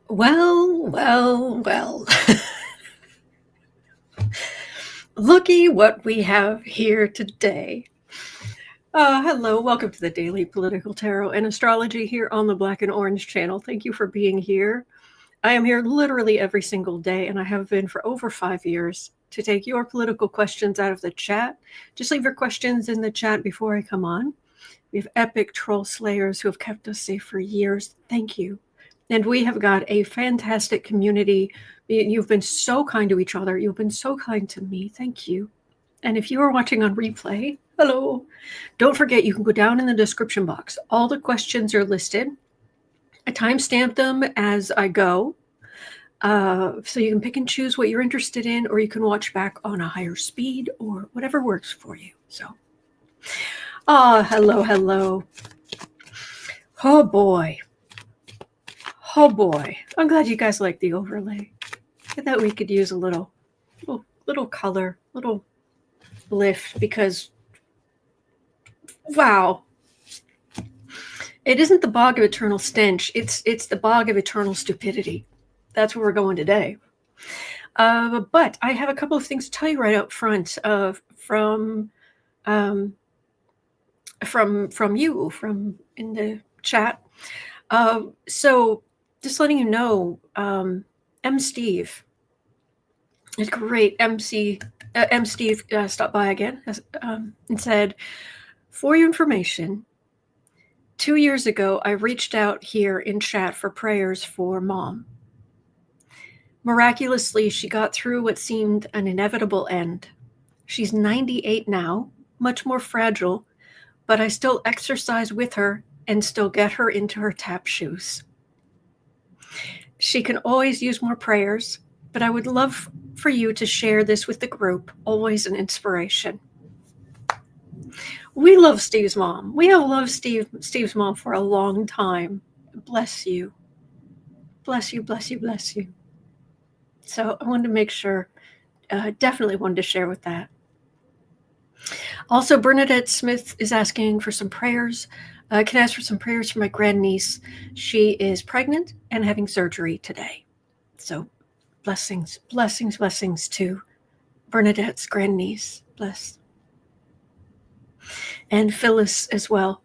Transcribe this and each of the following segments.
Well. Looky what we have here today. Hello, welcome to the Daily Political Tarot and Astrology here on the Black and Orange channel. Thank you for being here. I am here literally every single day, and I have been for over 5 years to take your political questions out of the chat. Just leave your questions in the chat before I come on. We have epic troll slayers who have kept us safe for years. Thank you. And we have got a fantastic community. You've been so kind to each other. You've been so kind to me. Thank you. And if you are watching on replay, hello. Don't forget, you can go down in the description box. All the questions are listed. I timestamp them as I go. So you can pick and choose what you're interested in, or you can watch back on a higher speed or whatever works for you. So, hello. Oh boy. I'm glad you guys like the overlay. I thought we could use a little color, little lift, because wow. It isn't the bog of eternal stench. It's the bog of eternal stupidity. That's where we're going today. But I have a couple of things to tell you right up front from you, from in the chat. So just letting you know, Steve is great. M. Steve stopped by again and said, for your information, 2 years ago, I reached out here in chat for prayers for Mom. Miraculously, she got through what seemed an inevitable end. She's 98 now, much more fragile, but I still exercise with her and still get her into her tap shoes. She can always use more prayers, but I would love for you to share this with the group. Always an inspiration. We love Steve's mom. We have loved Steve's mom for a long time. Bless you. Bless you. So I wanted to make sure, definitely wanted to share with that. Also, Bernadette Smith is asking for some prayers. Can I ask for some prayers for my grandniece? She is pregnant and having surgery today. So blessings to Bernadette's grandniece. Bless. And Phyllis as well,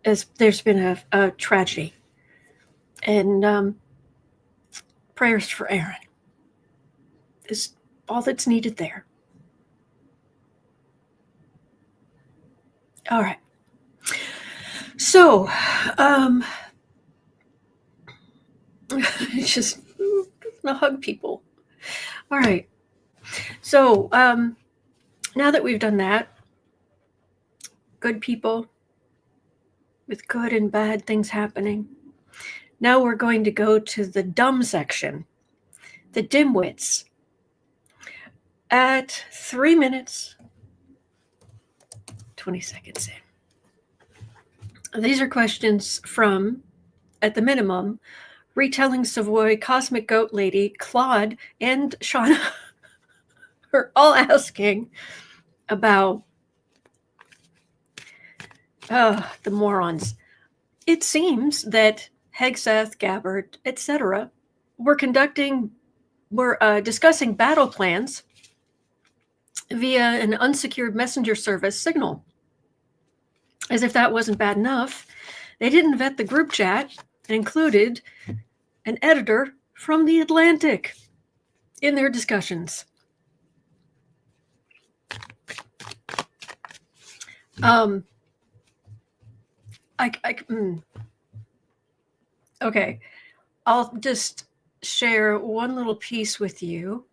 as there's been a tragedy. And prayers for Aaron is all that's needed there. All right. So, just hug people. All right. So, now that we've done that, good people with good and bad things happening. Now we're going to go to the dumb section, the dimwits. At 3 minutes, 20 seconds in. These are questions from, at the minimum, Retelling, Savoy, Cosmic Goat Lady, Claude, and Shanna are all asking about the morons. It seems that Hegseth, Gabbard, etc. were discussing battle plans via an unsecured messenger service Signal. As if that wasn't bad enough, they didn't vet the group chat and included an editor from The Atlantic in their discussions. Okay, I'll just share one little piece with you.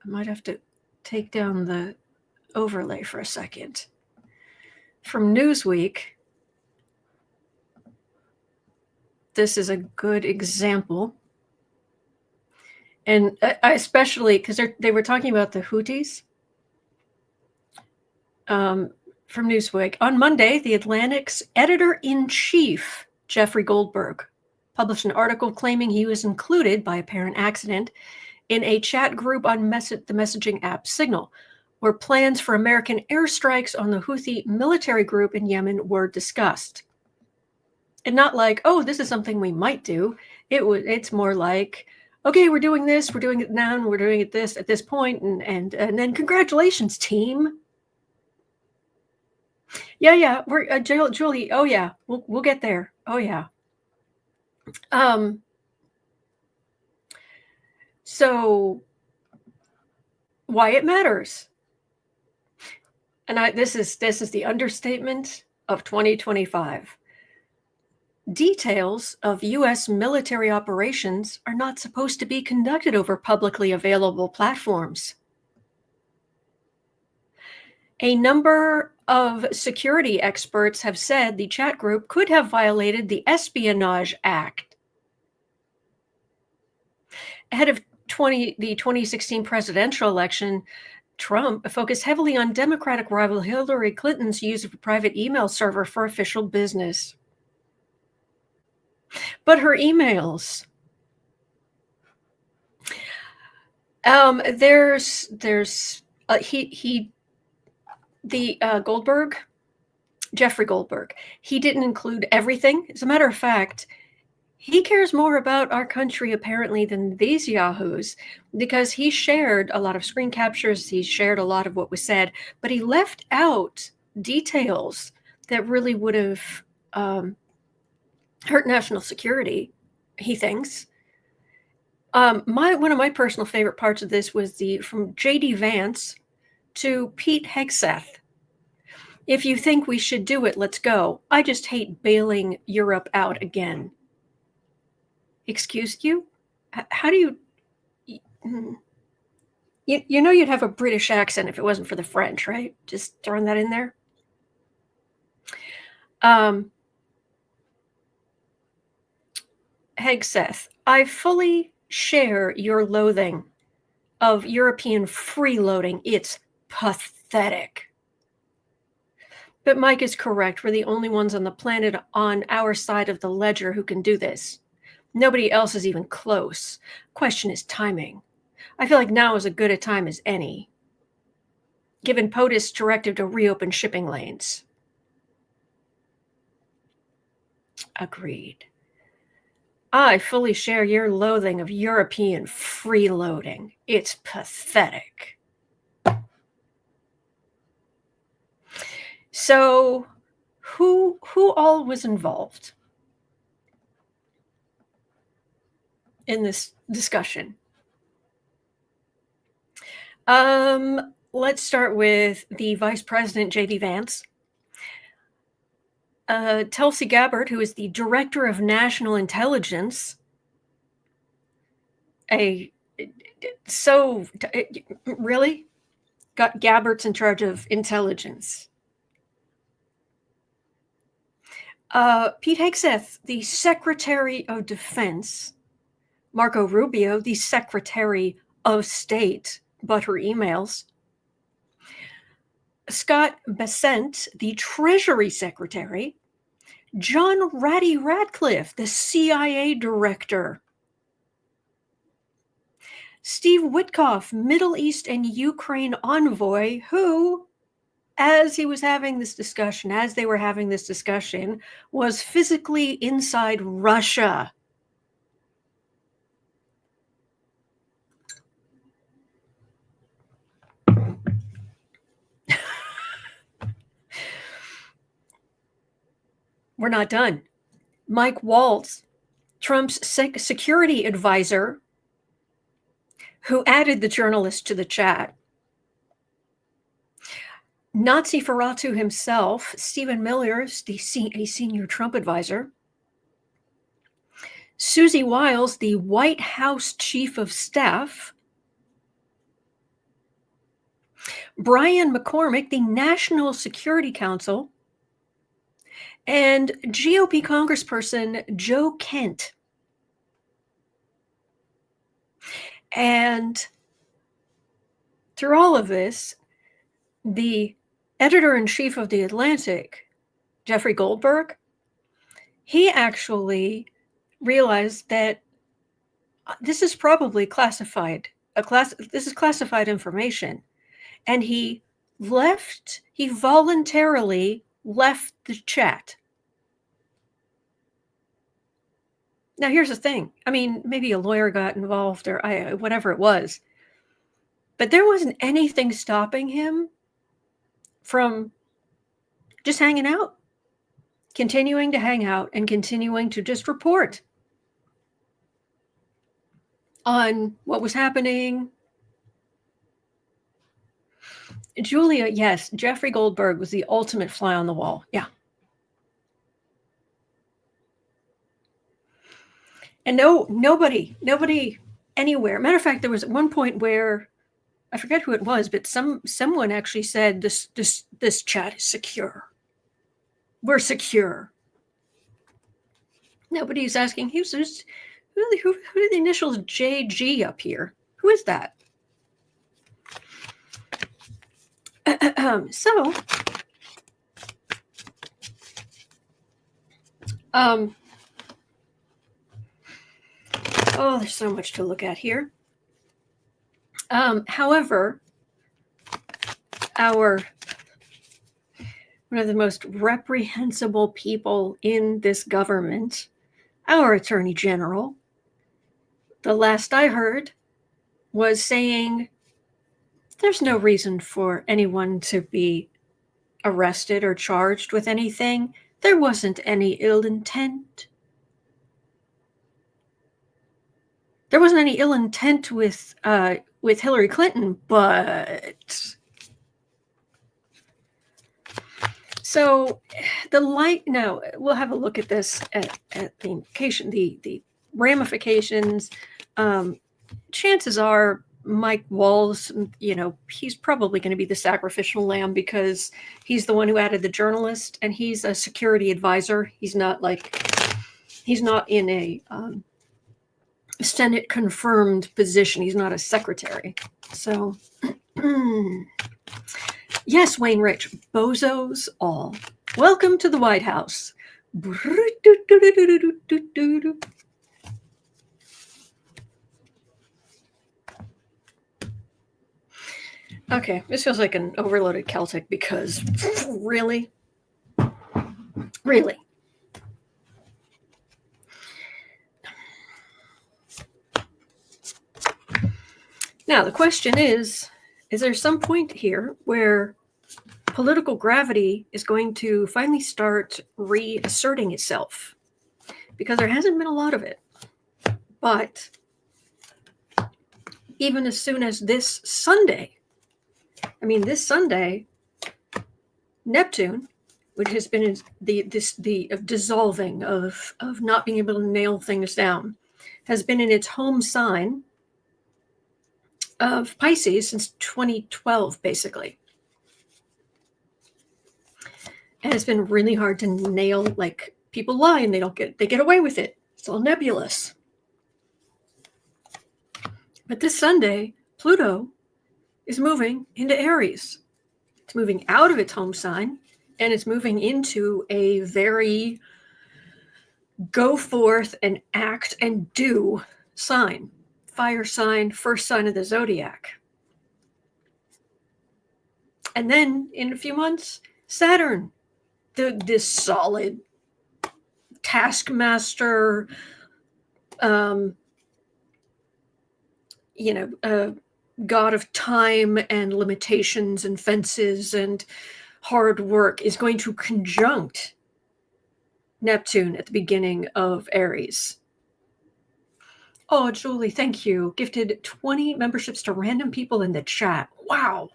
I might have to take down the overlay for a second. From Newsweek, this is a good example. And I especially, because they were talking about the Houthis. From Newsweek. On Monday, The Atlantic's editor-in-chief, Jeffrey Goldberg, published an article claiming he was included by apparent accident in a chat group on the messaging app Signal, where plans for American airstrikes on the Houthi military group in Yemen were discussed. And not like, oh, this is something we might do. It's more like, okay, we're doing this, we're doing it now, and we're doing it this at this point, and then congratulations, team. Yeah, we're Julie. Oh yeah, we'll get there. Oh yeah. So why it matters, and this is the understatement of 2025. Details of U.S. military operations are not supposed to be conducted over publicly available platforms. A number of security experts have said the chat group could have violated the Espionage Act. Ahead of the 2016 presidential election, Trump focused heavily on Democratic rival Hillary Clinton's use of a private email server for official business. But her emails, Goldberg, Jeffrey Goldberg, he didn't include everything. As a matter of fact, he cares more about our country apparently than these yahoos, because he shared a lot of screen captures, he shared a lot of what was said, but he left out details that really would have hurt national security, he thinks. One of my personal favorite parts of this was from J.D. Vance to Pete Hegseth. If you think we should do it, let's go. I just hate bailing Europe out again. Excuse you? How do you... You know you'd have a British accent if it wasn't for the French, right? Just throwing that in there. Hegseth, I fully share your loathing of European freeloading. It's pathetic. But Mike is correct. We're the only ones on the planet on our side of the ledger who can do this. Nobody else is even close. Question is timing. I feel like now is as good a time as any, given POTUS' directive to reopen shipping lanes. Agreed. I fully share your loathing of European freeloading. It's pathetic. So, who all was involved in this discussion? Let's start with the Vice President, J.D. Vance. Tulsi Gabbard, who is the Director of National Intelligence. Really? Got Gabbard's in charge of intelligence. Pete Hegseth, the Secretary of Defense. Marco Rubio, the Secretary of State, but her emails. Scott Bessent, the Treasury Secretary. John Ratty Radcliffe, the CIA Director. Steve Witkoff, Middle East and Ukraine Envoy, who, as they were having this discussion, was physically inside Russia. We're not done. Mike Waltz, Trump's security advisor, who added the journalist to the chat. Nazi Ferratu himself, Stephen Miller, a senior Trump advisor. Susie Wiles, the White House Chief of Staff. Brian McCormick, the National Security Council. And GOP Congressperson Joe Kent. And through all of this, the editor-in-chief of The Atlantic, Jeffrey Goldberg, he actually realized that this is probably classified. This is classified information. And he voluntarily left the chat. Now, here's the thing. I mean, maybe a lawyer got involved or whatever it was, but there wasn't anything stopping him from just hanging out, continuing to hang out and continuing to just report on what was happening. Julia, yes, Jeffrey Goldberg was the ultimate fly on the wall. Yeah. And nobody anywhere. Matter of fact, there was at one point where I forget who it was, but someone actually said this chat is secure. We're secure. Nobody's asking who are the initials JG up here? Who is that? So, oh, there's so much to look at here. However, one of the most reprehensible people in this government, our Attorney General, the last I heard, was saying there's no reason for anyone to be arrested or charged with anything. There wasn't any ill intent. There wasn't any ill intent with Hillary Clinton, but so we'll have a look at this at the implication, the ramifications. Chances are Mike Walls, he's probably going to be the sacrificial lamb because he's the one who added the journalist and he's a security advisor. He's not in a Senate confirmed position. He's not a secretary. So, yes, Wayne Rich, bozos all. Welcome to the White House. Okay, this feels like an overloaded Celtic because really? Now, the question is there some point here where political gravity is going to finally start reasserting itself? Because there hasn't been a lot of it. But even as soon as this Sunday, Neptune, which has been the dissolving of not being able to nail things down, has been in its home sign of Pisces since 2012, basically. And it's been really hard to nail, like, people lie and they get away with it. It's all nebulous. But this Sunday, Pluto is moving into Aries. It's moving out of its home sign, and it's moving into a very go forth and act and do sign. Fire sign, first sign of the zodiac. And then in a few months, Saturn, this solid taskmaster, god of time and limitations and fences and hard work, is going to conjunct Neptune at the beginning of Aries. Oh, Julie, thank you. Gifted 20 memberships to random people in the chat. Wow.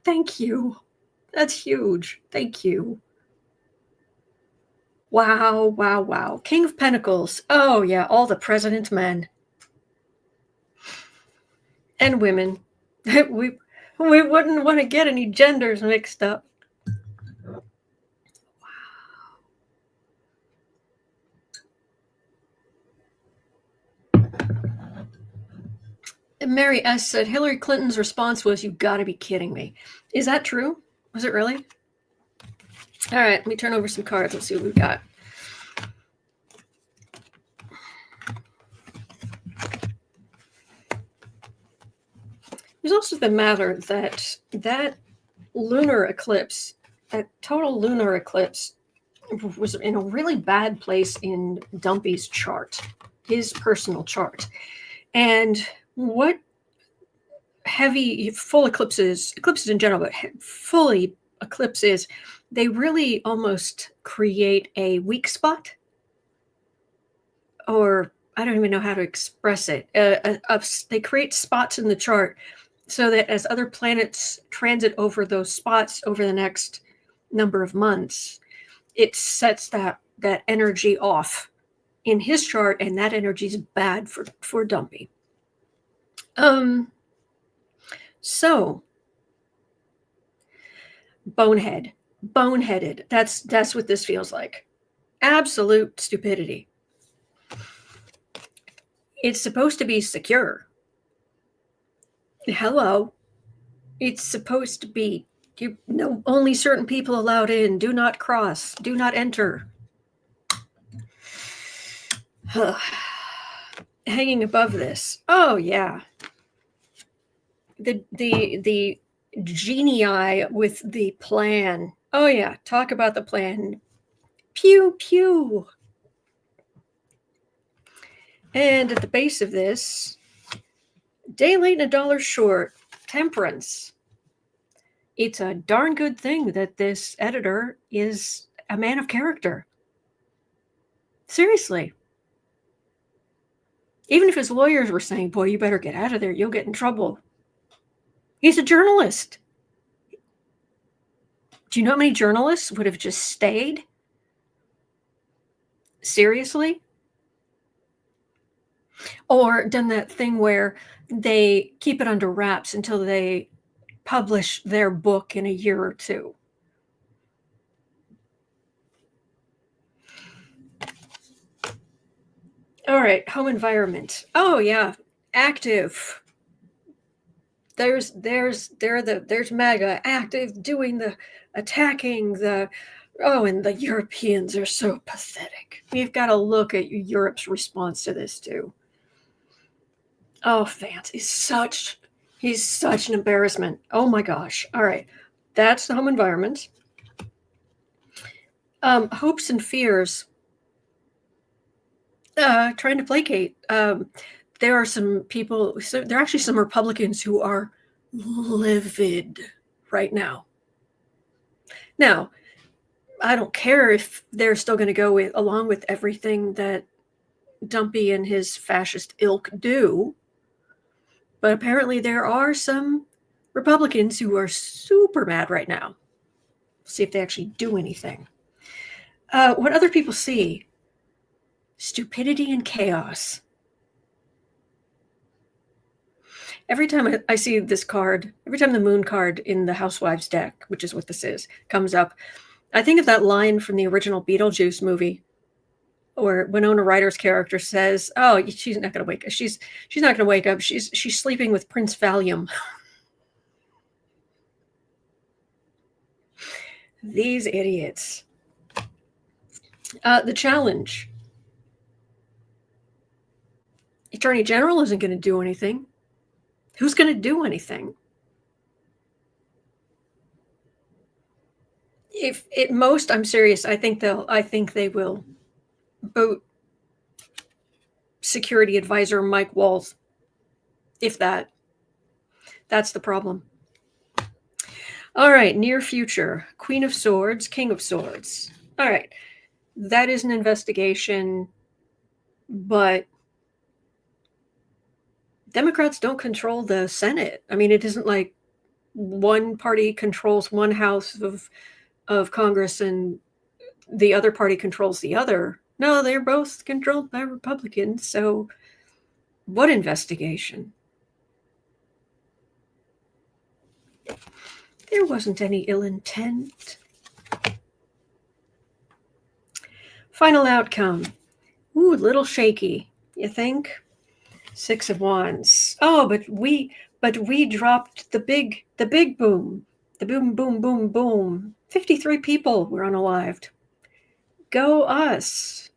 Thank you. That's huge. Thank you. Wow. King of Pentacles. Oh, yeah, all the president's men. And women. We wouldn't want to get any genders mixed up. Mary S. said Hillary Clinton's response was, "You've got to be kidding me." Is that true? Was it really? All right, let me turn over some cards. Let's see what we've got. There's also the matter that lunar eclipse, that total lunar eclipse, was in a really bad place in Dumpy's chart. his personal chart. And what heavy, full eclipses in general, but fully eclipses, they really almost create a weak spot, or I don't even know how to express it. They create spots in the chart so that as other planets transit over those spots over the next number of months, it sets that energy off in his chart, and that energy is bad for Dumpy. So boneheaded. That's what this feels like. Absolute stupidity. It's supposed to be secure. Hello. It's supposed to be, only certain people allowed in. Do not cross. Do not enter. Hanging above this. Oh yeah. The genii with the plan. Oh yeah, talk about the plan. Pew pew. And at the base of this, day late and a dollar short. Temperance. It's a darn good thing that this editor is a man of character. Seriously. Even if his lawyers were saying, boy, you better get out of there, you'll get in trouble. He's a journalist. Do you know how many journalists would have just stayed? Seriously? Or done that thing where they keep it under wraps until they publish their book in a year or two. All right, home environment. Oh yeah, active. There's MAGA active, doing the attacking the. Oh, and the Europeans are so pathetic. We've got to look at Europe's response to this too. Oh, Vance is he's such an embarrassment. Oh my gosh. All right, that's the home environment. Hopes and fears. Trying to placate. There are some people, so there are actually some Republicans who are livid right now. Now, I don't care if they're still going to go along with everything that Dumpy and his fascist ilk do, but apparently there are some Republicans who are super mad right now. See if they actually do anything. What other people see? Stupidity and chaos. Every time I see this card, every time the moon card in the Housewives deck, which is what this is, comes up, I think of that line from the original Beetlejuice movie, where Winona Ryder's character says, "Oh, she's not going to wake up. She's not going to wake up. She's sleeping with Prince Valium." These idiots. The challenge. Attorney General isn't going to do anything. Who's going to do anything? If at most, I'm serious, I think they will boot security advisor Mike Walls. If that's the problem. All right, near future. Queen of Swords, King of Swords. All right, that is an investigation, but Democrats don't control the Senate. I mean, it isn't like one party controls one house of Congress and the other party controls the other. No, they're both controlled by Republicans. So what investigation? There wasn't any ill intent. Final outcome. Ooh, a little shaky, you think? 6 of Wands. Oh, but we dropped the big boom. The boom, boom, boom, boom. 53 people were unalived. Go us.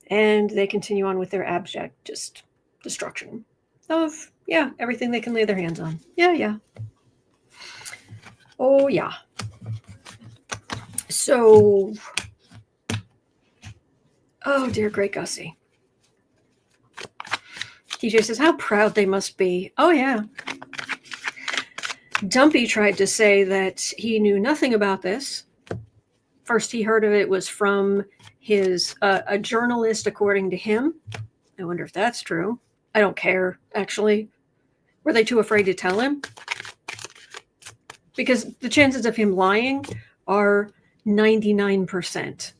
And they continue on with their abject just destruction of, everything they can lay their hands on. Yeah. Oh, yeah. So, Oh, dear great Gussie. TJ says, how proud they must be. Oh, yeah. Dumpy tried to say that he knew nothing about this. First he heard of it was from his a journalist, according to him. I wonder if that's true. I don't care, actually. Were they too afraid to tell him? Because the chances of him lying are 99%.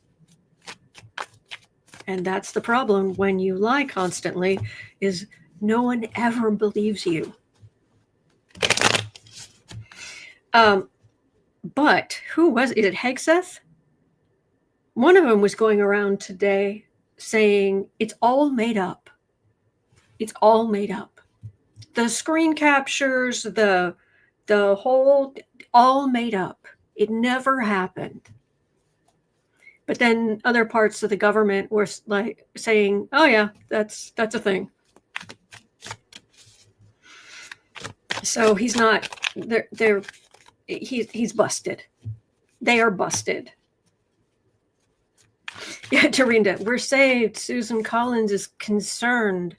And that's the problem when you lie constantly, is no one ever believes you. But who was it? Is it Hegseth? One of them was going around today saying it's all made up. It's all made up. The screen captures, the whole, all made up. It never happened. But then other parts of the government were like saying, "Oh yeah, that's a thing." So he's not. He's busted. They are busted. Yeah, Tarinda, we're saved. Susan Collins is concerned.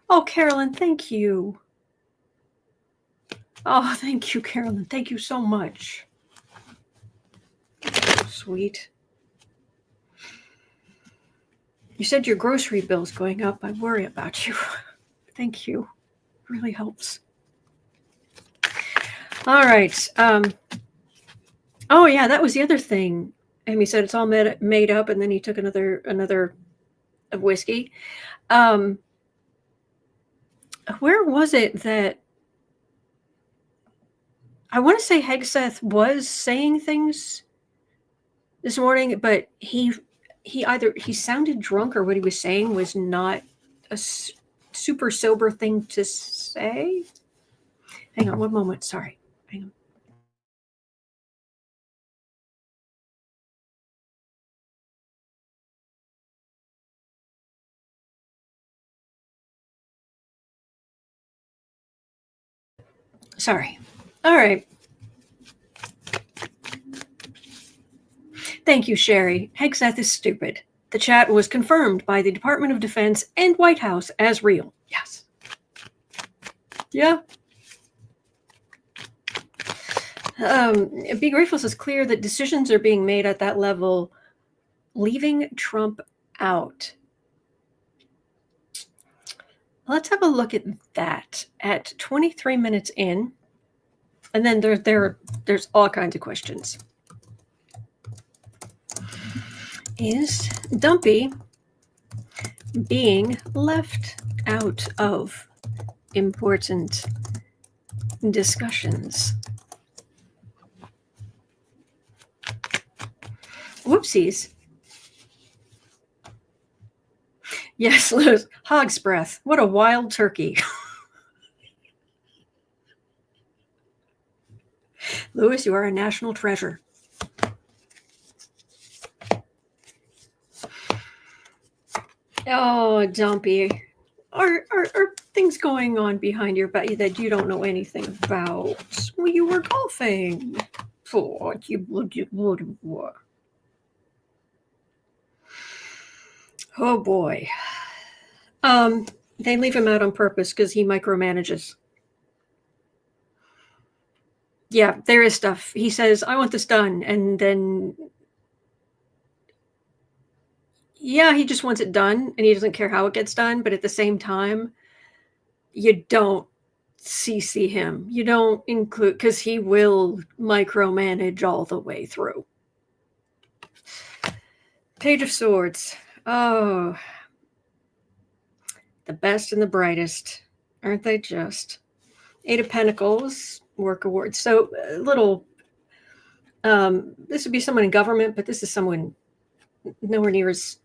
Oh, Carolyn, thank you. Oh, thank you, Carolyn. Thank you so much. Sweet. You said your grocery bill's going up. I worry about you. Thank you. Really helps. All right. Oh, yeah, that was the other thing. Amy said it's all made up, and then he took another whiskey. Where was it that I want to say Hegseth was saying things this morning, but he sounded drunk, or what he was saying was not a super sober thing to say. Hang on one moment. Sorry. Hang on. Sorry. All right. Thank you, Sherry. Hegseth is stupid. The chat was confirmed by the Department of Defense and White House as real. Yes. Yeah. Be Grateful says clear that decisions are being made at that level, leaving Trump out. Let's have a look at that at 23 minutes in. And then there's all kinds of questions. Is Dumpy being left out of important discussions? Whoopsies. Yes, Liz. Hogsbreath. What a wild turkey. Louis, you are a national treasure. Oh, Dumpy. Are things going on behind your back that you don't know anything about? Well, you were golfing. Oh, oh boy. They leave him out on purpose because he micromanages. Yeah, there is stuff. He says, I want this done. And then, yeah, he just wants it done and he doesn't care how it gets done. But at the same time, you don't CC him. You don't include, because he will micromanage all the way through. Page of Swords. Oh, the best and the brightest. Aren't they just? Eight of Pentacles. Work awards. So little, this would be someone in government, but this is someone nowhere near as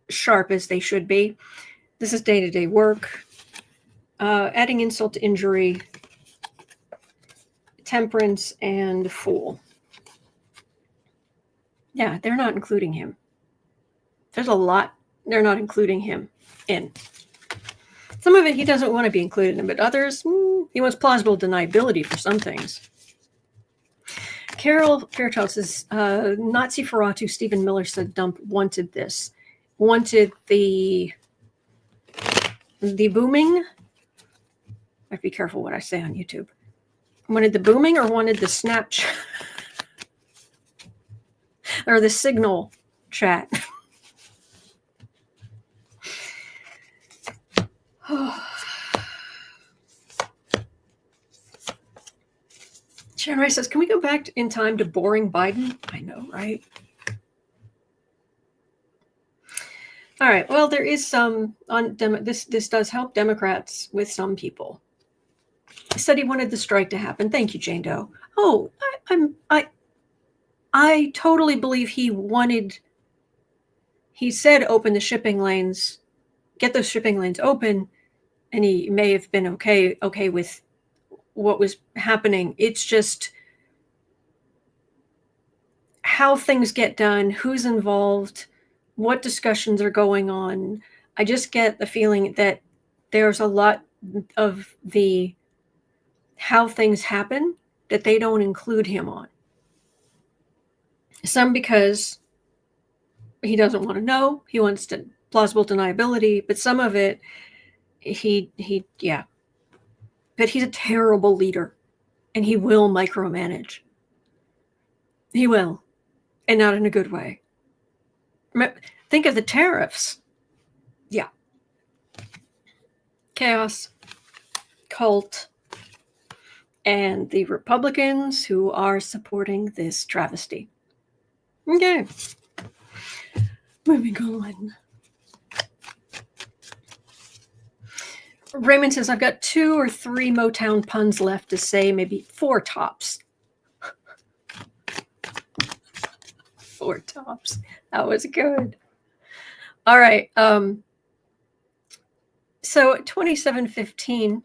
sharp as they should be. This is day-to-day work. Adding insult to injury, Temperance, and Fool. Yeah, they're not including him. There's a lot they're not including him in. Some of it he doesn't want to be included in, but others, he wants plausible deniability for some things. Carol Fairchild says, Nazi Ferratu, Stephen Miller said Dump wanted this. Wanted the booming. I have to be careful what I say on YouTube. Wanted the booming or wanted the Snapchat or the Signal chat? Shanna Rice says, can we go back in time to boring Biden? I know, right? All right. Well, there is some on this does help Democrats with some people. He said he wanted the strike to happen. Thank you, Jane Doe. Oh, I totally believe he wanted. He said open the shipping lanes, get those shipping lanes open, and he may have been okay with what was happening. It's just how things get done, who's involved, what discussions are going on. I just get the feeling that there's a lot of the how things happen that they don't include him on. Some because he doesn't want to know, he wants to plausible deniability, but some of it, yeah. But he's a terrible leader, and he will micromanage. He will, and not in a good way. Think of the tariffs. Yeah. Chaos, cult, and the Republicans who are supporting this travesty. Okay. Moving on. Raymond says, I've got 2 or 3 Motown puns left to say, maybe 4 tops. 4 tops. That was good. All right. So 2715,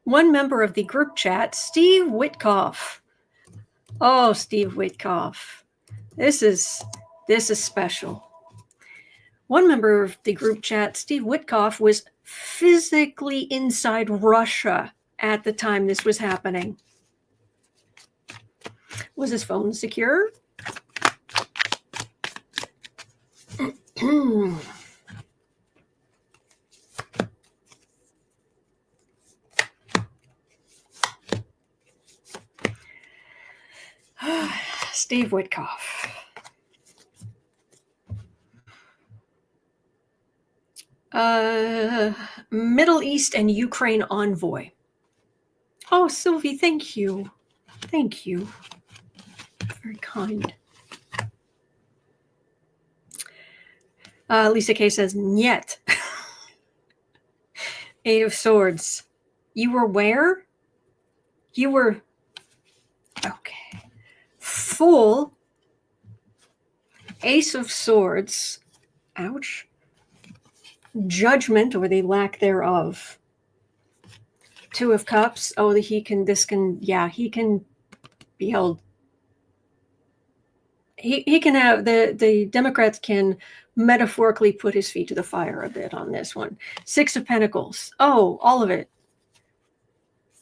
one member of the group chat, Steve Witkoff. Oh, Steve Witkoff. This is special. One member of the group chat, Steve Witkoff, was physically inside Russia at the time this was happening. Was his phone secure? Steve Witkoff. Middle East and Ukraine envoy. Oh, Sylvie, thank you. Thank you. Very kind. Lisa K says, Nyet. 8 of Swords. You were where? You were... Okay. Full. Ace of Swords. Ouch. Judgment, or the lack thereof. 2 of Cups. Oh, he can be held. He can have, the Democrats can metaphorically put his feet to the fire a bit on this one. 6 of Pentacles. Oh, all of it.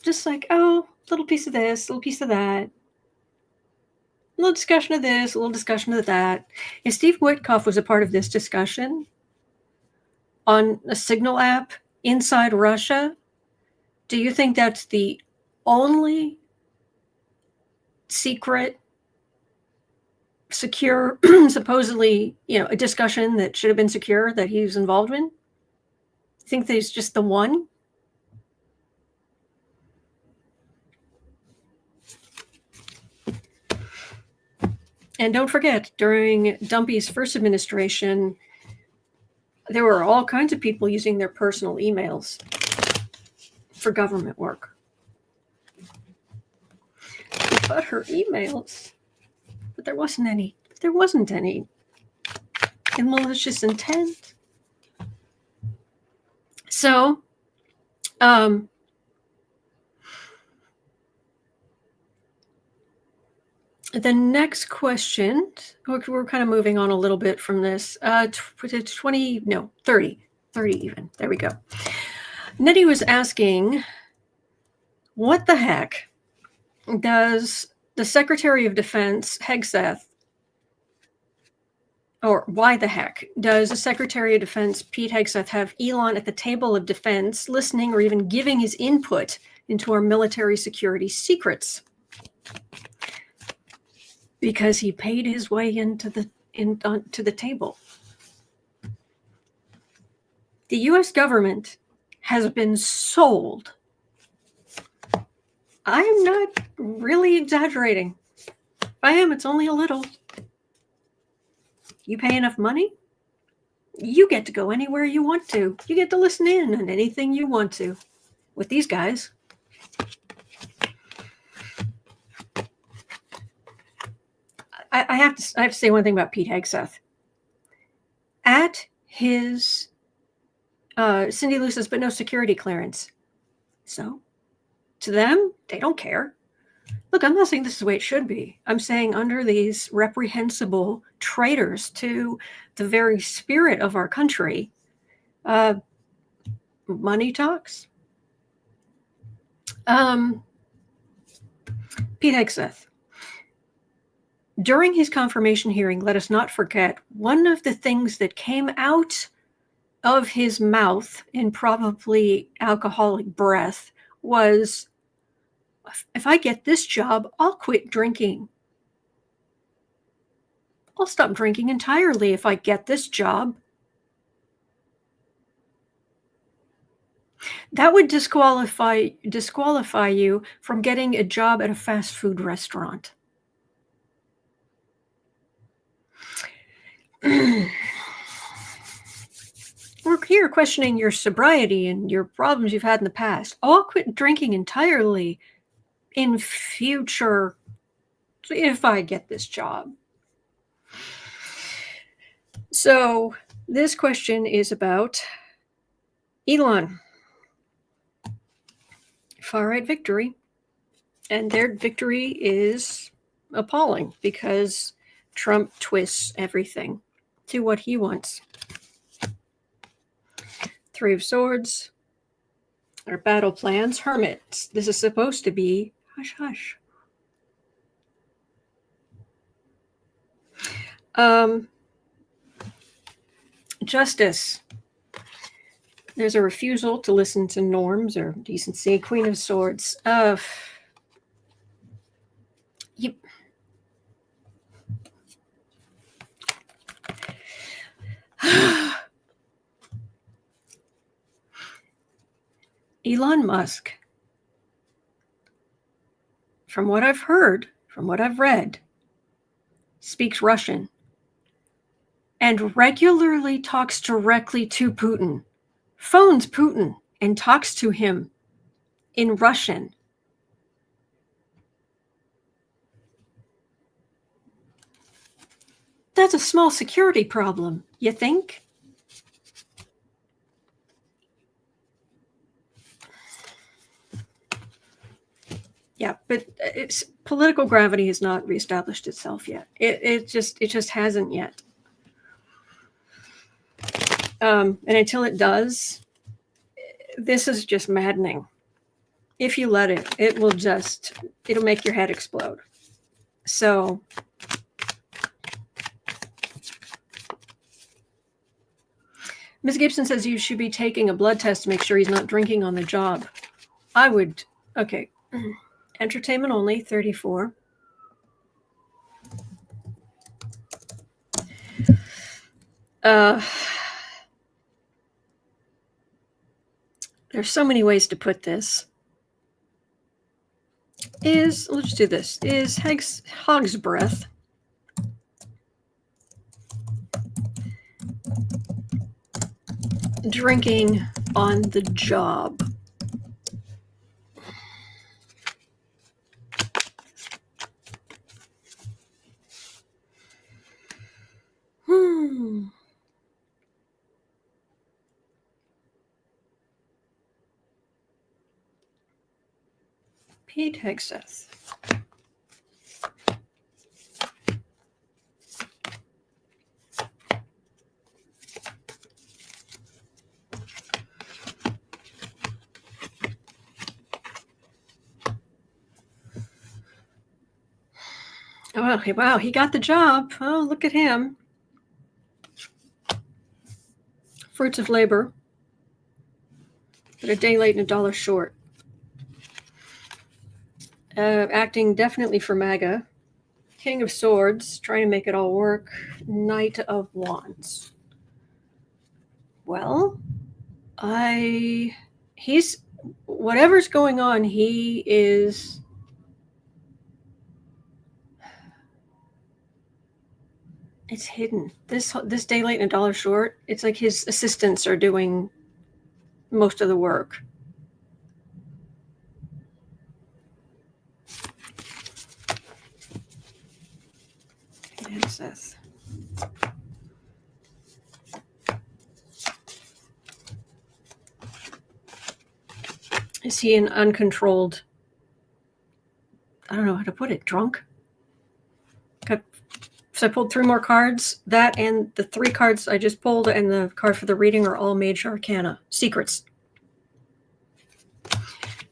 Just like, oh, little piece of this, little piece of that. A little discussion of this, a little discussion of that. If Steve Witkoff was a part of this discussion on a Signal app inside Russia, do you think that's the only secret, secure, supposedly, a discussion that should have been secure that he was involved in? I think there's just the one. And don't forget, during Dumpy's first administration, there were all kinds of people using their personal emails for government work. But her emails, there wasn't any in malicious intent. So, the next question, we're kind of moving on a little bit from this. 30 even. There we go. Nettie was asking, what the heck does the Secretary of Defense, Hegseth, or why the heck does the Secretary of Defense, Pete Hegseth, have Elon at the table of defense, listening or even giving his input into our military security secrets? Because he paid his way into the table. The US government has been sold. I am not really exaggerating. If I am, it's only a little. You pay enough money, you get to go anywhere you want to. You get to listen in on anything you want to with these guys. I have to say one thing about Pete Hegseth. At his Cindy Lou says, but no security clearance. So to them, they don't care. Look, I'm not saying this is the way it should be. I'm saying under these reprehensible traitors to the very spirit of our country, money talks. Pete Hegseth. During his confirmation hearing, let us not forget, one of the things that came out of his mouth in probably alcoholic breath was, if I get this job, I'll quit drinking. I'll stop drinking entirely if I get this job. That would disqualify you from getting a job at a fast food restaurant. We're here questioning your sobriety and your problems you've had in the past. I'll quit drinking entirely in future if I get this job. So this question is about Elon. Far-right victory. And their victory is appalling because Trump twists everything to what he wants. Three of Swords. Our battle plans. Hermits. This is supposed to be hush hush. Justice. There's a refusal to listen to norms or decency. Queen of Swords. Elon Musk, from what I've heard, from what I've read, speaks Russian and regularly talks directly to Putin, phones Putin and talks to him in Russian. That's a small security problem, you think? Yeah, but political gravity has not reestablished itself yet. It just hasn't yet. And until it does, this is just maddening. If you let it, it'll make your head explode. So Ms. Gibson says you should be taking a blood test to make sure he's not drinking on the job. I would, okay. Entertainment only, 34. There's so many ways to put this. Let's do this. Is Hogsbreath drinking on the job? Pete Hegseth. Oh, wow, he got the job. Oh, look at him. Fruits of labor. But a day late and $1 short. Acting definitely for MAGA. King of Swords, trying to make it all work. Knight of Wands. Well, he's, whatever's going on, he is, it's hidden. This day late and $1 short, it's like his assistants are doing most of the work. Hegseth. Is he an uncontrolled, I don't know how to put it, drunk? So I pulled 3 more cards. That and the 3 cards I just pulled and the card for the reading are all Major Arcana. Secrets.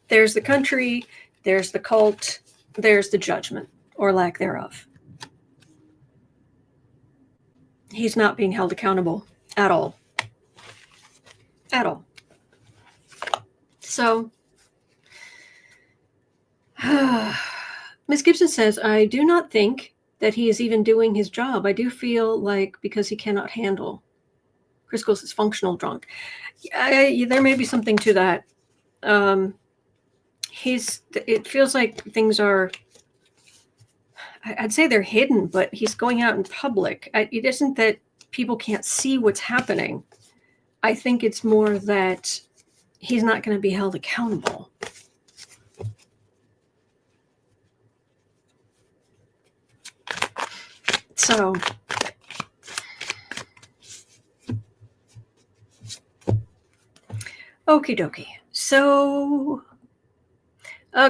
There's the country, there's the cult, there's the judgment, or lack thereof. He's not being held accountable at all. At all. So, Ms. Gibson says, I do not think that he is even doing his job. I do feel like because he cannot handle. Chris Goes is functional drunk. There may be something to that. It feels like things are, I'd say they're hidden, but he's going out in public. It isn't that people can't see what's happening. I think it's more that he's not going to be held accountable. So, okie dokie. So,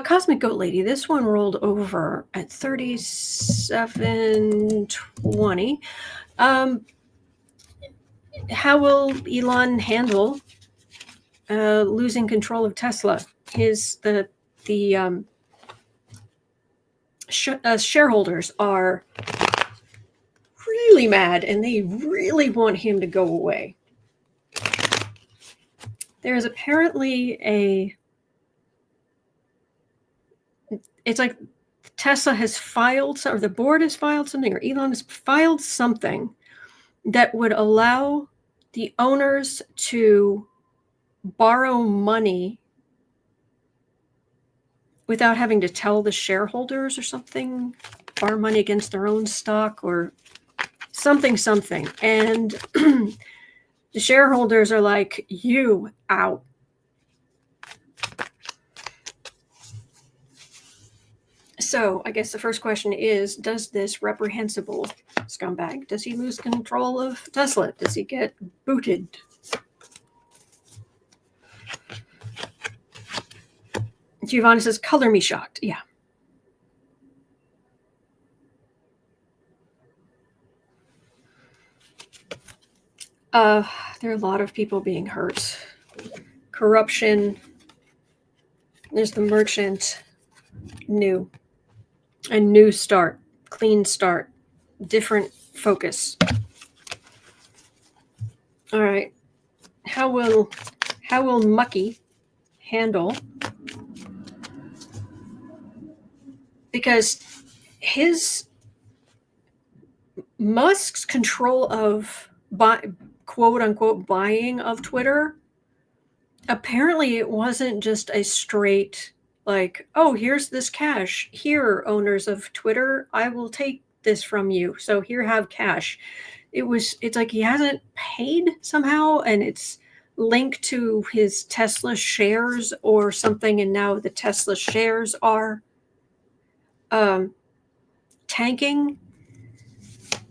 Cosmic Goat Lady, this one rolled over at 3720. How will Elon handle losing control of Tesla? Shareholders are really mad and they really want him to go away. There's apparently it's like Tesla has filed, or the board has filed something, or Elon has filed something that would allow the owners to borrow money without having to tell the shareholders or something, borrow money against their own stock or something. And the shareholders are like, you out. So I guess the first question is, does this reprehensible scumbag, does he lose control of Tesla? Does he get booted? Giovanni says, color me shocked. Yeah. There are a lot of people being hurt. Corruption. There's the merchant. New. A new start. Clean start. Different focus. All right. How will Mucky handle? Because Musk's control of quote unquote buying of Twitter, apparently it wasn't just a straight like, oh, here's this cash. Here, owners of Twitter, I will take this from you. So here, have cash. It's like he hasn't paid somehow, and it's linked to his Tesla shares or something, and now the Tesla shares are tanking.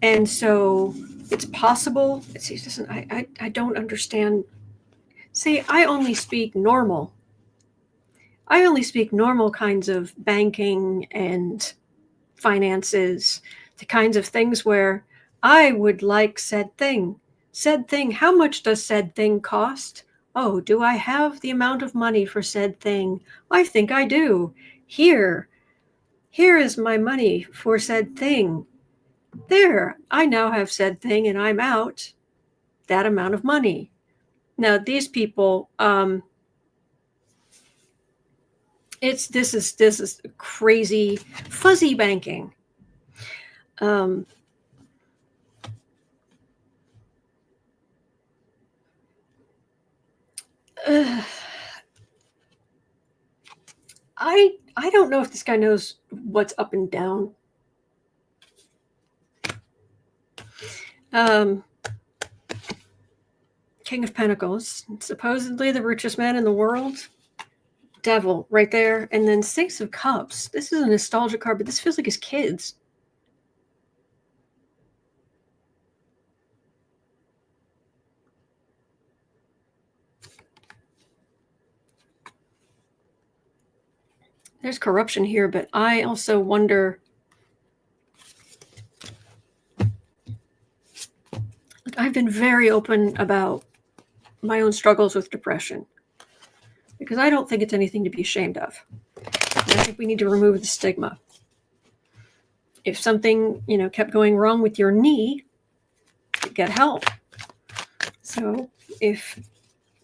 And so it's possible. I don't understand. See, I only speak normal kinds of banking and finances, the kinds of things where I would like said thing. How much does said thing cost? Oh, do I have the amount of money for said thing? I think I do. Here, Here is my money for said thing. There, I now have said thing and I'm out that amount of money. Now, these people, this is crazy fuzzy banking. I don't know if this guy knows what's up and down. King of Pentacles, supposedly the richest man in the world. Devil right there. And then Six of Cups. This is a nostalgia card, but this feels like his kids. There's corruption here, but I also wonder, I've been very open about my own struggles with depression because I don't think it's anything to be ashamed of. And I think we need to remove the stigma. If something, kept going wrong with your knee, get help. So if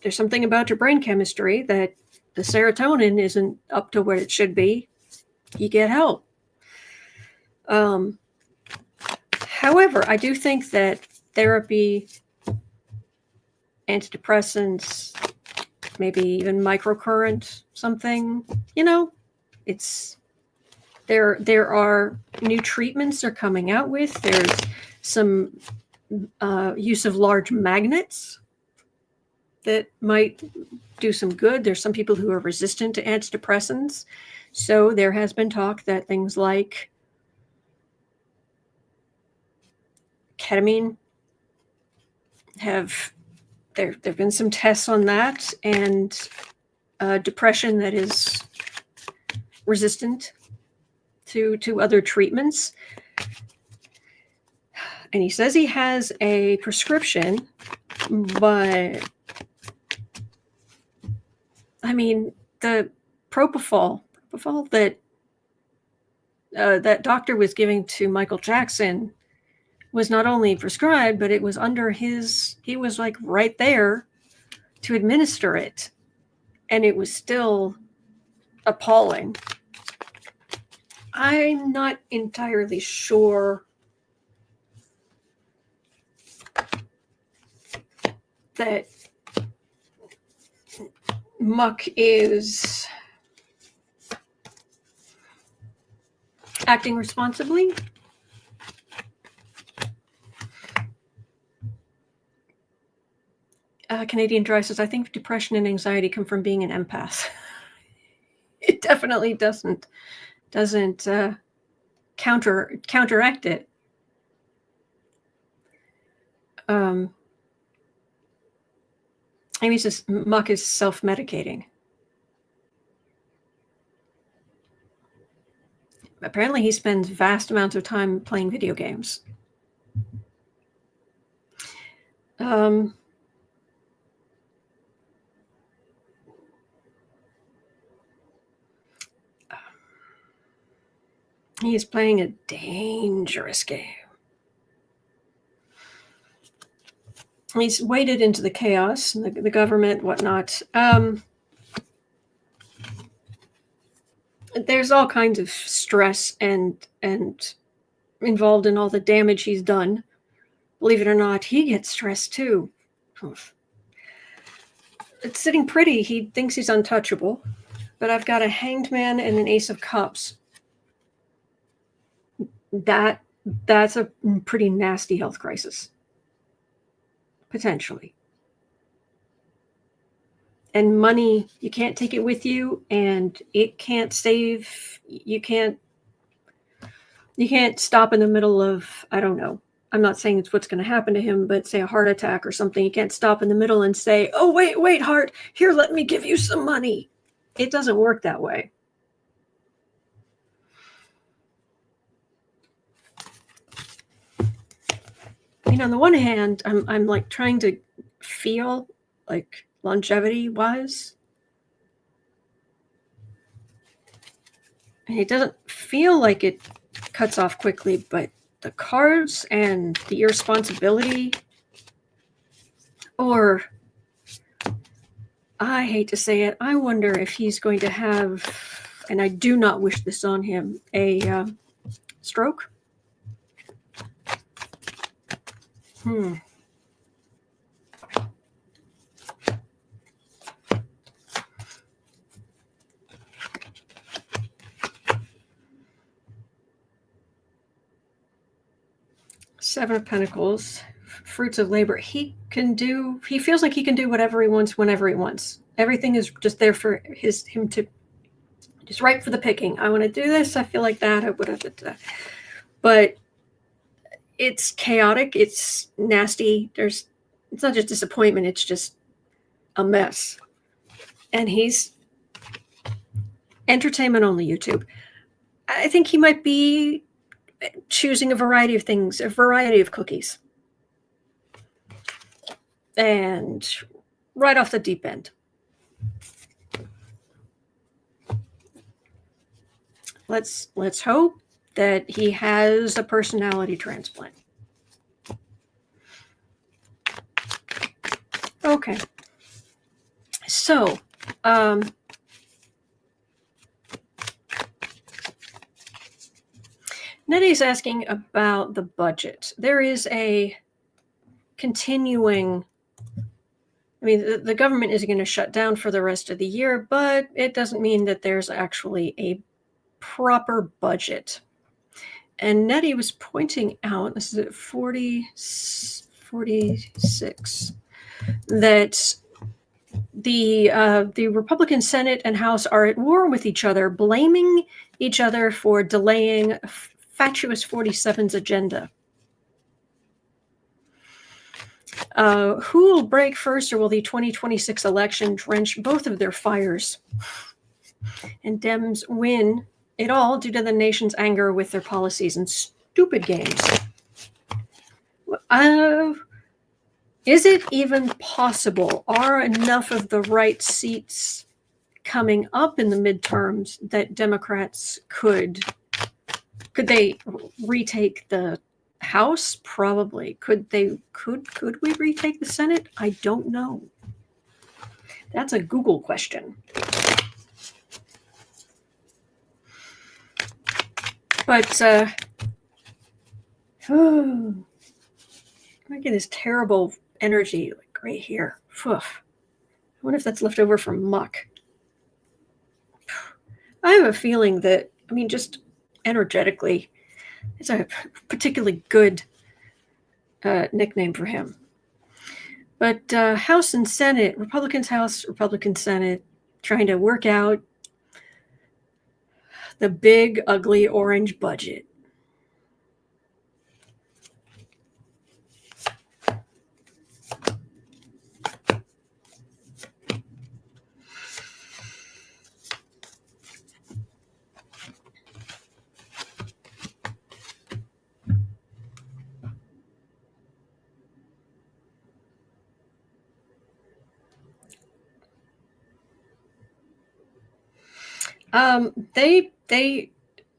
there's something about your brain chemistry that the serotonin isn't up to what it should be, you get help. However, I do think that therapy, antidepressants, maybe even microcurrent, something, it's there are new treatments they're coming out with. There's some use of large magnets that might do some good. There's some people who are resistant to antidepressants. So there has been talk that things like ketamine there've been some tests on that, and depression that is resistant to other treatments. And he says he has a prescription, but I mean, the propofol that that doctor was giving to Michael Jackson was not only prescribed, but it was under he was like right there to administer it. And it was still appalling. I'm not entirely sure that Muck is acting responsibly. Canadian Dry says, I think depression and anxiety come from being an empath. It definitely doesn't counteract it. Amy says Muck is self-medicating. Apparently he spends vast amounts of time playing video games. He is playing a dangerous game. He's waded into the chaos, the government, whatnot. There's all kinds of stress and involved in all the damage he's done. Believe it or not, he gets stressed too. It's sitting pretty. He thinks he's untouchable, but I've got a Hanged Man and an Ace of Cups. That's a pretty nasty health crisis. Potentially. And money, you can't take it with you, and it can't save. You can't stop in the middle of, I don't know. I'm not saying it's what's going to happen to him, but say a heart attack or something. You can't stop in the middle and say, oh, wait, heart, here, let me give you some money. It doesn't work that way. On the one hand, I'm like trying to feel like longevity wise, and it doesn't feel like it cuts off quickly, but the cards and the irresponsibility, or I hate to say it, I wonder if he's going to have, and I do not wish this on him, a stroke. Seven of Pentacles, fruits of labor. He feels like he can do whatever he wants whenever he wants. Everything is just there for him to, just ripe for the picking. I want to do this. I feel like that. I would have that. But it's chaotic. It's nasty. It's not just disappointment. It's just a mess. And he's entertainment only YouTube. I think he might be choosing a variety of things, a variety of cookies. And right off the deep end. Let's hope that he has a personality transplant. Okay. So, Nettie's asking about the budget. There is a continuing, I mean, the government isn't going to shut down for the rest of the year, but it doesn't mean that there's actually a proper budget. And Nettie was pointing out, this is at 46, that the Republican Senate and House are at war with each other, blaming each other for delaying fatuous 47's agenda. Who will break first, or will the 2026 election drench both of their fires? And Dems win it all due to the nation's anger with their policies and stupid games. Is it even possible? Are enough of the right seats coming up in the midterms that Democrats could they retake the House? Probably. Could we retake the Senate? I don't know. That's a Google question. But I get this terrible energy like right here. I wonder if that's left over from muck. I have a feeling that, I mean, just energetically, it's a particularly good nickname for him. But House and Senate, Republicans House, Republican Senate, trying to work out the big, ugly orange budget.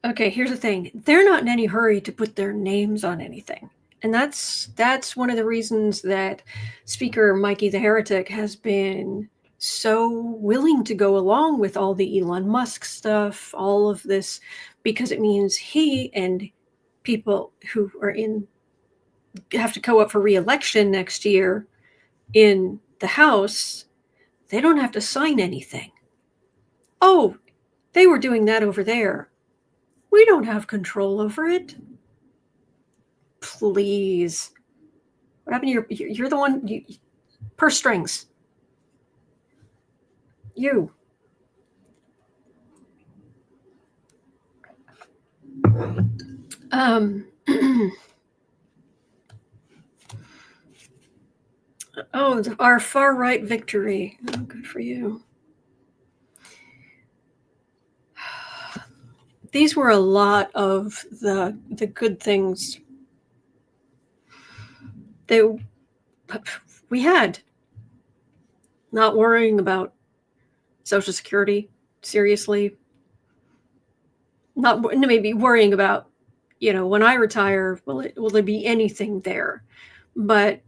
Okay, here's the thing. They're not in any hurry to put their names on anything. And that's one of the reasons that Speaker Mikey the Heretic has been so willing to go along with all the Elon Musk stuff, all of this, because it means he and people who are have to go up for re-election next year in the House, they don't have to sign anything. Oh, they were doing that over there. We don't have control over it. Please. What happened? You're the one. Purse strings. You. Oh, our far right victory. Oh, good for you. These were a lot of the good things that we had. Not worrying about Social Security, seriously. not maybe worrying about, when I retire, will there be anything there? But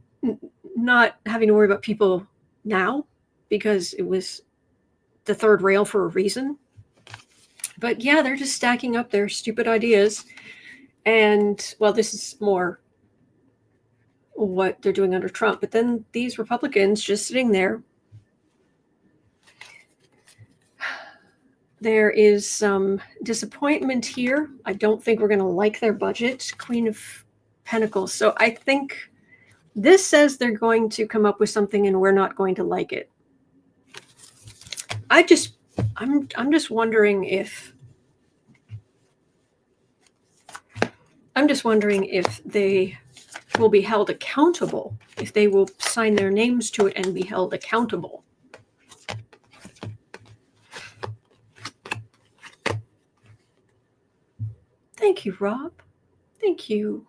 not having to worry about people now, because it was the third rail for a reason. But yeah, they're just stacking up their stupid ideas. And, well, this is more what they're doing under Trump. But then these Republicans just sitting there. There is some disappointment here. I don't think we're going to like their budget. Queen of Pentacles. So I think this says they're going to come up with something and we're not going to like it. I'm just wondering if they will be held accountable, if they will sign their names to it and be held accountable. Thank you, Rob. Thank you.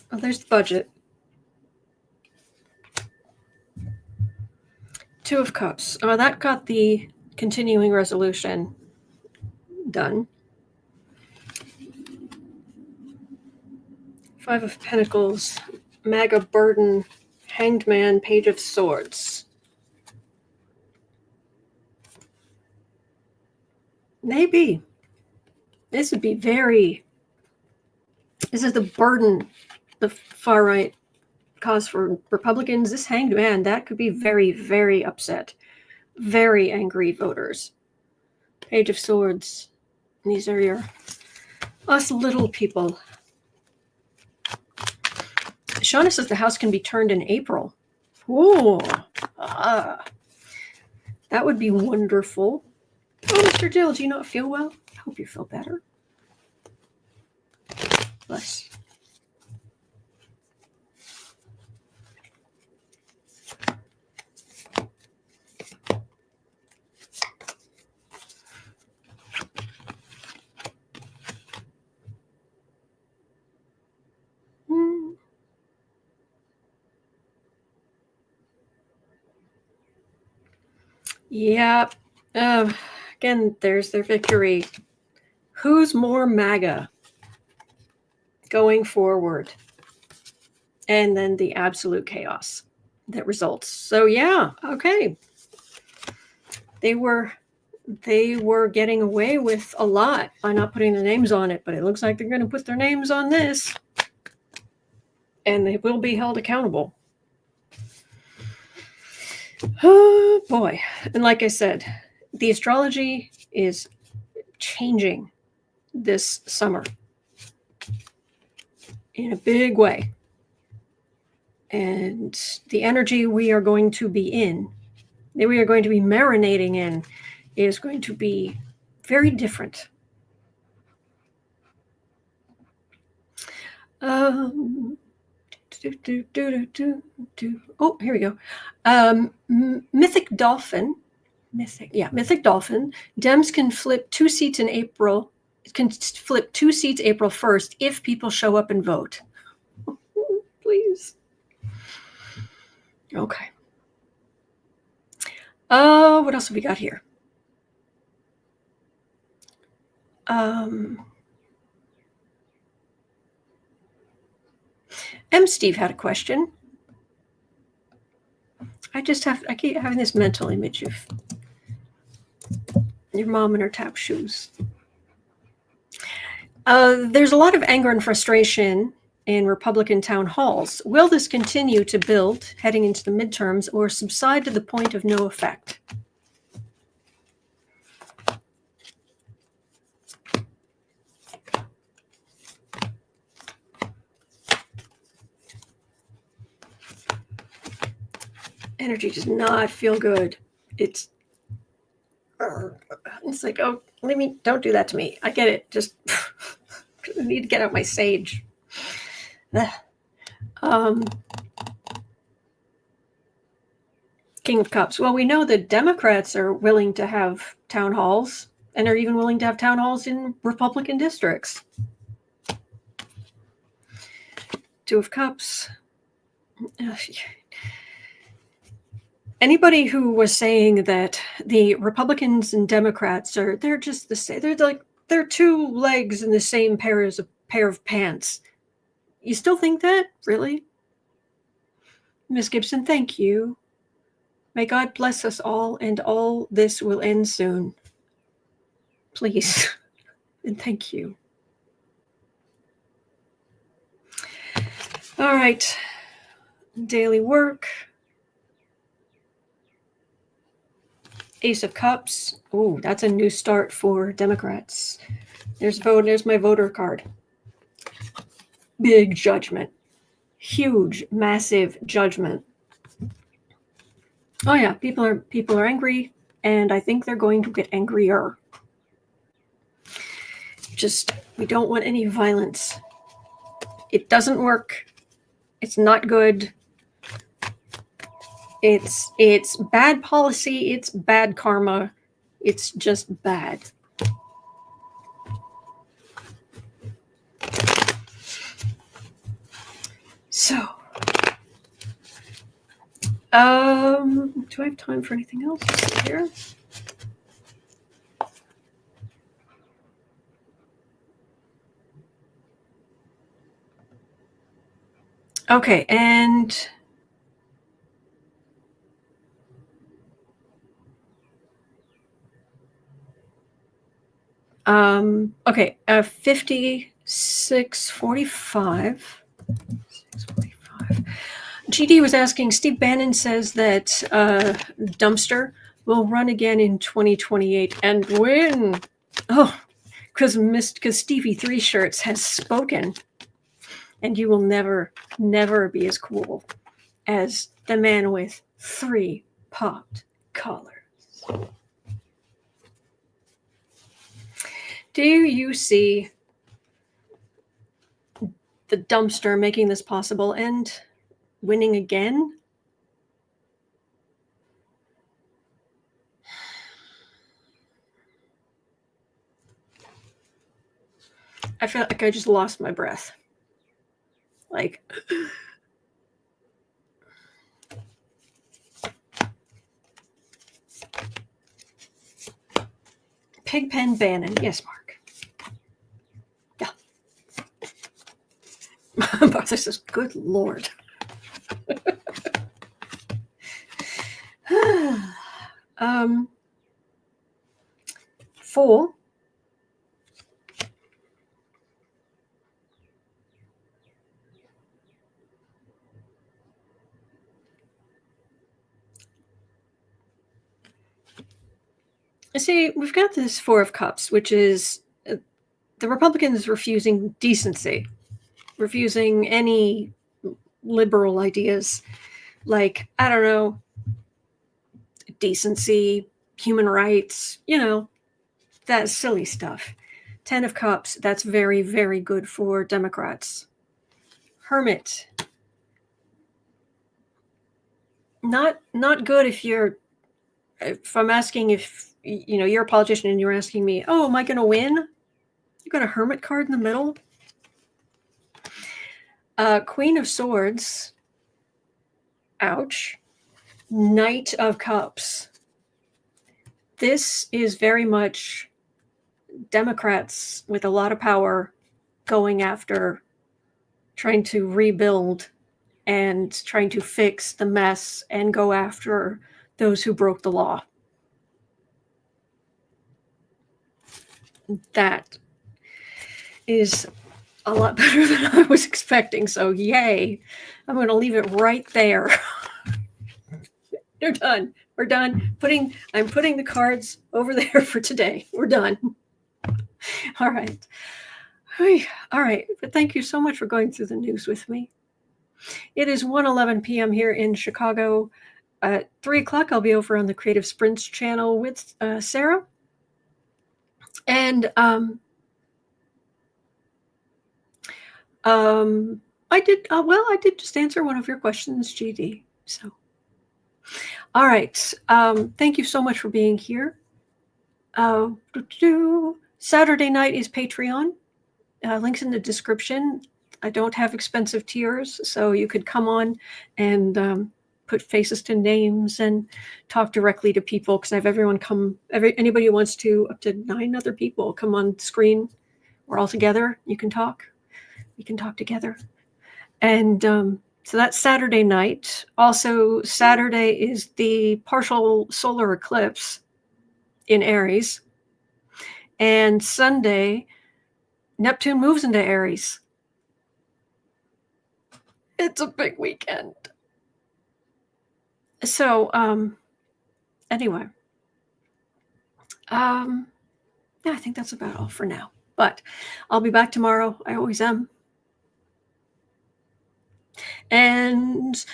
Well, there's the budget. Two of Cups. Oh, that got the continuing resolution done. Five of Pentacles, MAGA burden, Hanged Man, Page of Swords. Maybe. This would be this is the burden the far right cause for Republicans. This Hanged Man, that could be very, very upset. Very angry voters. Page of Swords. These are us little people. Shanna says the house can be turned in April. Ooh. That would be wonderful. Oh, Mr. Dill, do you not feel well? I hope you feel better. Bless. Yeah. Again, there's their victory. Who's more MAGA going forward? And then the absolute chaos that results. So yeah, okay. They were getting away with a lot by not putting their names on it, but it looks like they're going to put their names on this. And they will be held accountable. Oh boy. And like I said, the astrology is changing this summer in a big way. And the energy we are going to be in, that we are going to be marinating in, is going to be very different. Oh, here we go. Mythic Dolphin. Mythic Dolphin. Dems can flip 2 seats in April. Can flip 2 seats April 1st if people show up and vote. Please. Okay. What else have we got here? Steve had a question. I keep having this mental image of your mom in her tap shoes. There's a lot of anger and frustration in Republican town halls. Will this continue to build heading into the midterms or subside to the point of no effect? Energy does not feel good. It's like, oh, don't do that to me. I get it. Just I need to get out my sage. King of Cups. Well, we know that Democrats are willing to have town halls and are even willing to have town halls in Republican districts. Two of Cups. Anybody who was saying that the Republicans and Democrats they're just the same, they're two legs in the same pair as a pair of pants. You still think that? Really? Miss Gibson, thank you. May God bless us all, and all this will end soon. Please. And thank you. All right. Daily work. Ace of Cups. Oh, that's a new start for Democrats. There's my voter card. Big judgment. Huge, massive judgment. Oh yeah, people are angry, and I think they're going to get angrier. Just, we don't want any violence. It doesn't work. It's not good. It's bad policy. It's bad karma. It's just bad. So, do I have time for anything else here? Okay, and okay, 5645. 645. GD was asking, Steve Bannon says that Dumpster will run again in 2028 and win. Oh, because Stevie Three Shirts has spoken. And you will never, never be as cool as the man with 3 popped collars. Do you see the Dumpster making this possible and winning again? I feel like I just lost my breath. Like, Pigpen Bannon. Yes, Mark. Yeah. Martha says, good Lord. Four. See, we've got this 4 of Cups, which is the Republicans refusing decency, refusing any liberal ideas like, I don't know, decency, human rights, that silly stuff. 10 of Cups, that's very, very good for Democrats. Hermit. Not good if I'm asking if, you're a politician and you're asking me, oh, am I going to win? You got a Hermit card in the middle? Queen of Swords. Ouch. Knight of Cups. This is very much Democrats with a lot of power going after trying to rebuild and trying to fix the mess and go after those who broke the law. That is a lot better than I was expecting. So yay. I'm going to leave it right there. They're done. We're done. I'm putting the cards over there for today. We're done. All right. All right. But thank you so much for going through the news with me. It is 1:11 p.m. here in Chicago. At 3 o'clock, I'll be over on the Creative Sprints channel with Sarah. And I did just answer one of your questions, GD. So, all right. Thank you so much for being here. Saturday night is Patreon. Links in the description. I don't have expensive tiers, so you could come on and put faces to names and talk directly to people, because I have everyone come, anybody who wants to, up to 9 other people come on screen. We're all together. You can talk. We can talk together. And so that's Saturday night. Also, Saturday is the partial solar eclipse in Aries. And Sunday, Neptune moves into Aries. It's a big weekend. So, anyway, yeah, I think that's about all for now. But I'll be back tomorrow. I always am. And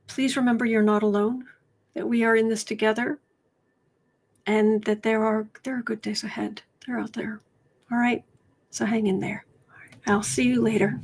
please remember you're not alone, that we are in this together, and that there are good days ahead. They're out there. All right. So hang in there. All right. I'll see you later.